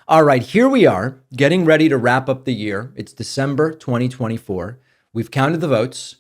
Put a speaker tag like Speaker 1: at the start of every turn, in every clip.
Speaker 1: All right, here we are getting ready to wrap up the year. It's December 2024. We've counted the votes.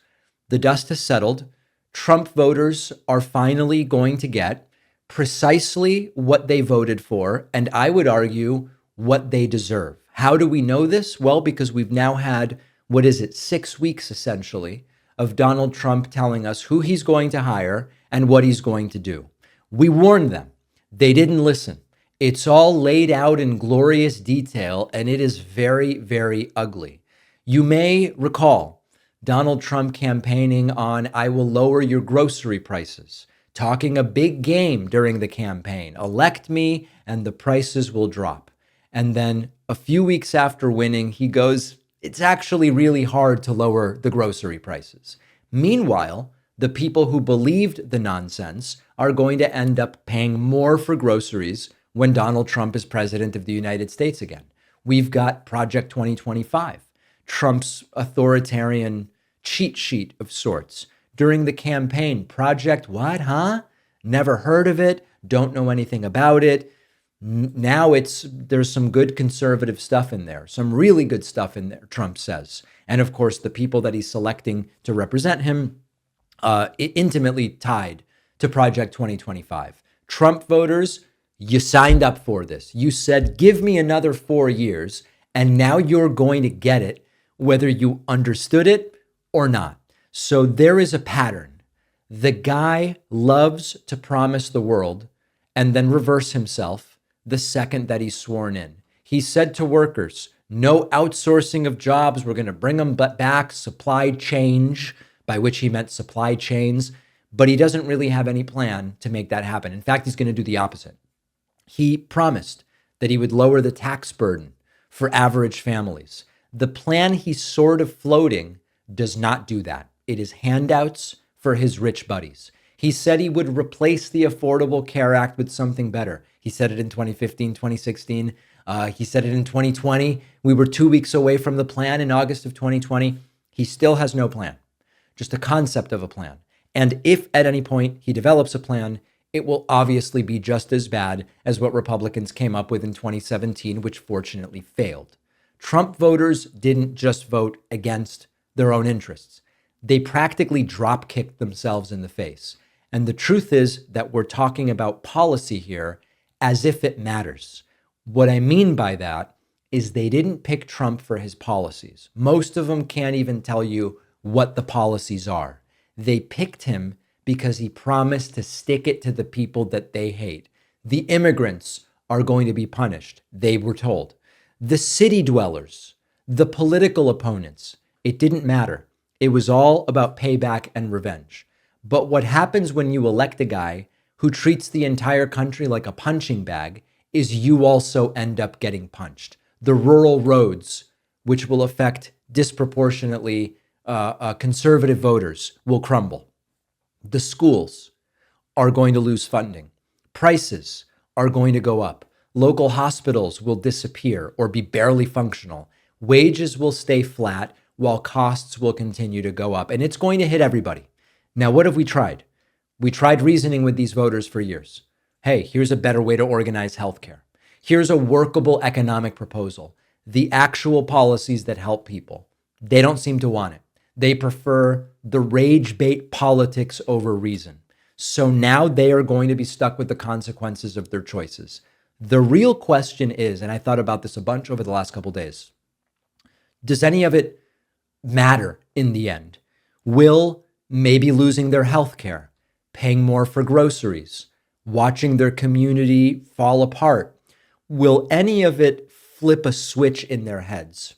Speaker 1: The dust has settled. Trump voters are finally going to get precisely what they voted for, and I would argue what they deserve. How do we know this? Well, because we've now had, 6 weeks essentially, of Donald Trump telling us who he's going to hire and what he's going to do. We warned them. They didn't listen. It's all laid out in glorious detail, and it is very, very ugly. You may recall Donald Trump campaigning on, I will lower your grocery prices, talking a big game during the campaign. Elect me and the prices will drop. And then a few weeks after winning, he goes, it's actually really hard to lower the grocery prices. Meanwhile, the people who believed the nonsense are going to end up paying more for groceries when Donald Trump is president of the United States again. We've got Project 2025, Trump's authoritarian cheat sheet of sorts. During the campaign, Project what, huh? Never heard of it, don't know anything about it. Now there's some good conservative stuff in there, some really good stuff in there, Trump says. And of course, the people that he's selecting to represent him, intimately tied to Project 2025. Trump voters, you signed up for this. You said, give me another 4 years, and now you're going to get it, whether you understood it or not. So there is a pattern. The guy loves to promise the world and then reverse himself the second that he's sworn in. He said to workers, no outsourcing of jobs. We're going to bring them back, supply change, by which he meant supply chains. But he doesn't really have any plan to make that happen. In fact, he's going to do the opposite. He promised that he would lower the tax burden for average families. The plan he's sort of floating does not do that. It is handouts for his rich buddies. He said he would replace the Affordable Care Act with something better. He said it in 2015, 2016. He said it in 2020. We were 2 weeks away from the plan in August of 2020. He still has no plan, just a concept of a plan. And if at any point he develops a plan, it will obviously be just as bad as what Republicans came up with in 2017, which fortunately failed. Trump voters didn't just vote against their own interests. They practically drop-kicked themselves in the face. And the truth is that we're talking about policy here as if it matters. What I mean by that is they didn't pick Trump for his policies. Most of them can't even tell you what the policies are. They picked him because he promised to stick it to the people that they hate. The immigrants are going to be punished, they were told. The city dwellers, the political opponents, it didn't matter. It was all about payback and revenge. But what happens when you elect a guy who treats the entire country like a punching bag is you also end up getting punched. The rural roads, which will affect disproportionately conservative voters, will crumble. The schools are going to lose funding. Prices are going to go up. Local hospitals will disappear or be barely functional. Wages will stay flat while costs will continue to go up. And it's going to hit everybody. Now, what have we tried? We tried reasoning with these voters for years. Hey, here's a better way to organize healthcare. Here's a workable economic proposal. The actual policies that help people. They don't seem to want it. They prefer the rage bait politics over reason. So now they are going to be stuck with the consequences of their choices. The real question is, and I thought about this a bunch over the last couple of days, does any of it matter in the end? Will maybe losing their health care, paying more for groceries, watching their community fall apart, will any of it flip a switch in their heads?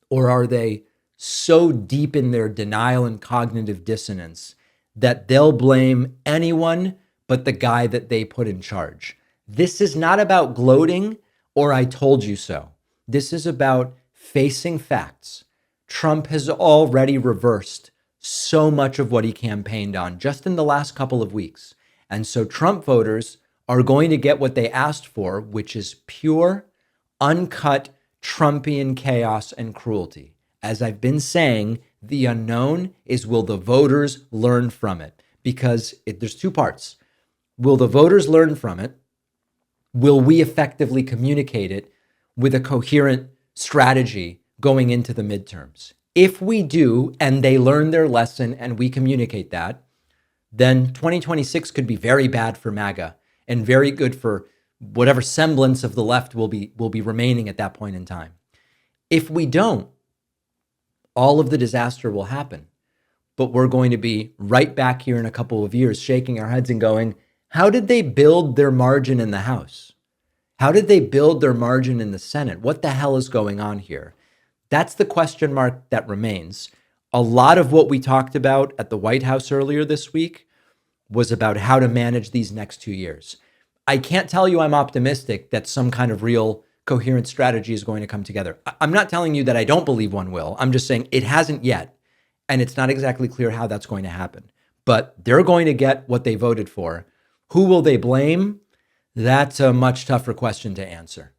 Speaker 1: Or are they so deep in their denial and cognitive dissonance that they'll blame anyone but the guy that they put in charge? This is not about gloating or I told you so. This is about facing facts. Trump has already reversed so much of what he campaigned on just in the last couple of weeks. And so Trump voters are going to get what they asked for, which is pure, uncut Trumpian chaos and cruelty. As I've been saying, the unknown is, will the voters learn from it? Because there's two parts. Will the voters learn from it? Will we effectively communicate it with a coherent strategy going into the midterms? If we do, and they learn their lesson and we communicate that, then 2026 could be very bad for MAGA and very good for whatever semblance of the left will be remaining at that point in time. If we don't, all of the disaster will happen. But we're going to be right back here in a couple of years shaking our heads and going, how did they build their margin in the House? How did they build their margin in the Senate? What the hell is going on here? That's the question mark that remains. A lot of what we talked about at the White House earlier this week was about how to manage these next 2 years. I can't tell you I'm optimistic that some kind of real coherent strategy is going to come together. I'm not telling you that I don't believe one will. I'm just saying it hasn't yet. And it's not exactly clear how that's going to happen. But they're going to get what they voted for. Who will they blame? That's a much tougher question to answer.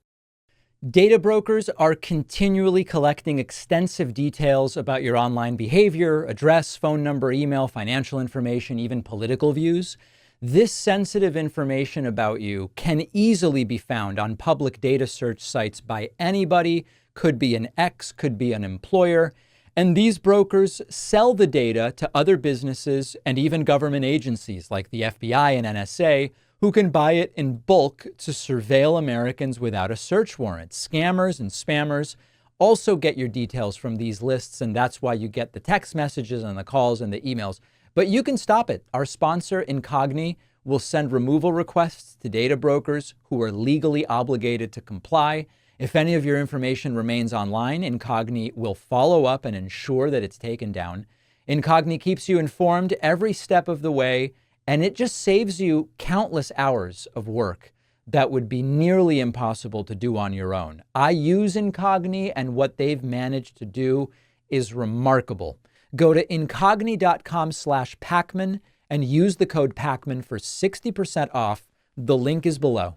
Speaker 1: Data brokers are continually collecting extensive details about your online behavior, address, phone number, email, financial information, even political views. This sensitive information about you can easily be found on public data search sites by anybody, could be an ex, could be an employer. And these brokers sell the data to other businesses and even government agencies like the FBI and NSA, who can buy it in bulk to surveil Americans without a search warrant. Scammers and spammers also get your details from these lists, and that's why you get the text messages and the calls and the emails. But you can stop it. Our sponsor, Incogni, will send removal requests to data brokers who are legally obligated to comply. If any of your information remains online, Incogni will follow up and ensure that it's taken down. Incogni keeps you informed every step of the way, and it just saves you countless hours of work that would be nearly impossible to do on your own. I use Incogni, and what they've managed to do is remarkable. Go to incogni.com/Pacman and use the code Pacman for 60% off. The link is below.